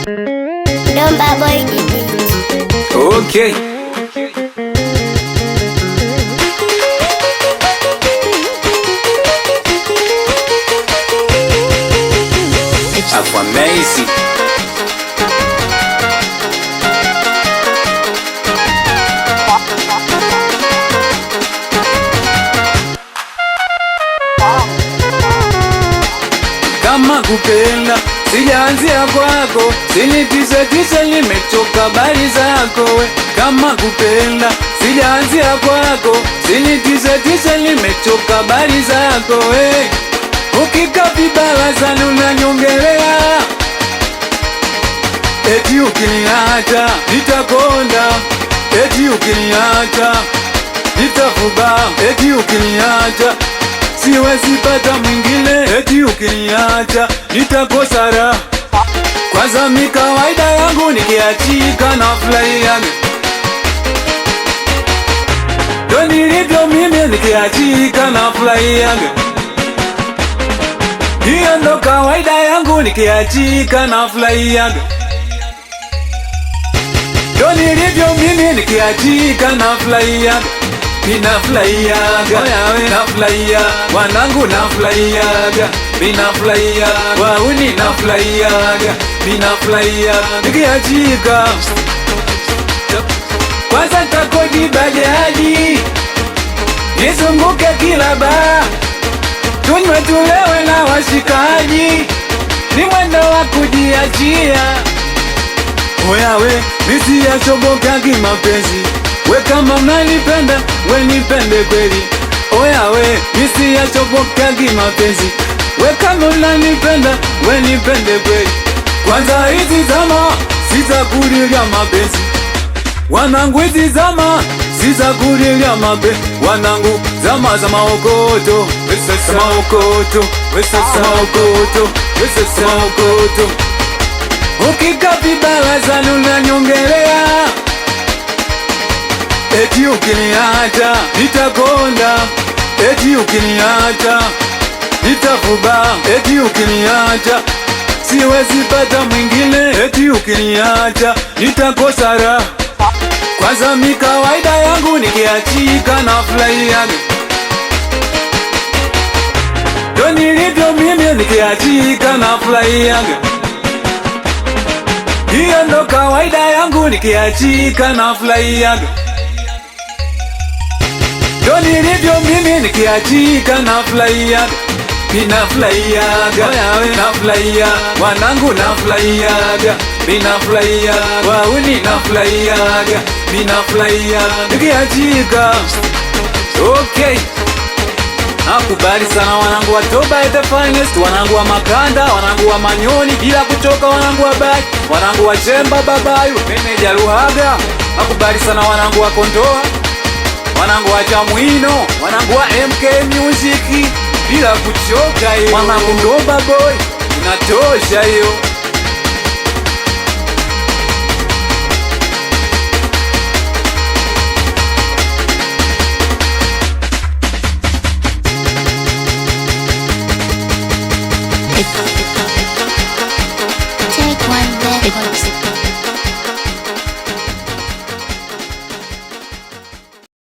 Domba boy did it. Okay. Afro amazing. Kama kupenda sijaanzia kwako, sinitise nimetoka bali zako we. Kama kupenda sijaanzia kwako, sinitise nimetoka bali zako we. Ukika vibarazani unanyongelea, eti ukiniacha nitakonda, eti ukiniacha nitafuba, eti ukiniacha siwezi pata mwingine, eti ukiniacha nitakosa raha. Kwanza mi kawaida yangu nikiachika na furahiaga, ndo nilivyo mimi nikiachika na furahiaga. Hiyo ndo kawaida yangu nikiachika na furahiaga, ndo nilivyo mimi nikiachika na furahiaga. Ninafurahiaga, nafurahia wanangu, nafurahiaga, ninafurahia wauni, nafurahiaga, ninafurahia nikiachika. Kwanza takodi bajaji nizunguke kila baa, tunywe tulewe na washikaji, ni mwendo wa kujiachia. Oyawe nisiyachobokagi mapenzi, we kama mnanipenda, we nipende kweli. Oyawe nisiyachobokagi mapenzi, we kama mnanipenda, we nipende kweli. Kwanza hizi zama sizakulilia mapenzi wanangu, hizi zama sizakulilia mapenzi wanangu. Zama za maokoto, za maokoto, za maokoto, za maokoto. Ukika vibarazani unanyongelea, eti ukiniacha nitakonda, eti ukiniacha nitafuba, eti ukiniacha siwezi pata mwingine, eti ukiniacha nitakosa raha. Kwanza mi kawaida yangu nikiachika na furahiaga, ndo nilivyo mimi nikiachika na furahiaga. Hiyo ndo kawaida yangu nikiachika na furahiaga, ndo nilivyo mimi nikiachika na furahiaga. Ninafurahiaga, nafurahia wanangu, nafurahiaga, ninafurahia wauni, nafurahiaga, ninafurahia nikiachika. Okay. Nakubali sana wanangu wa Toba the finest, wanangu wa Makanda, wanangu wa Manyoni bila kuchoka, wanangu wa Baki, wanangu wa Chemba Babayu, meneja Luhaga. Nakubali sana wanangu wa Kondoa, wanangu wa Chamwino, wanangu wa MK Music bila kuchoka hiyo. Wanangu Domba boy, inatosha hiyo.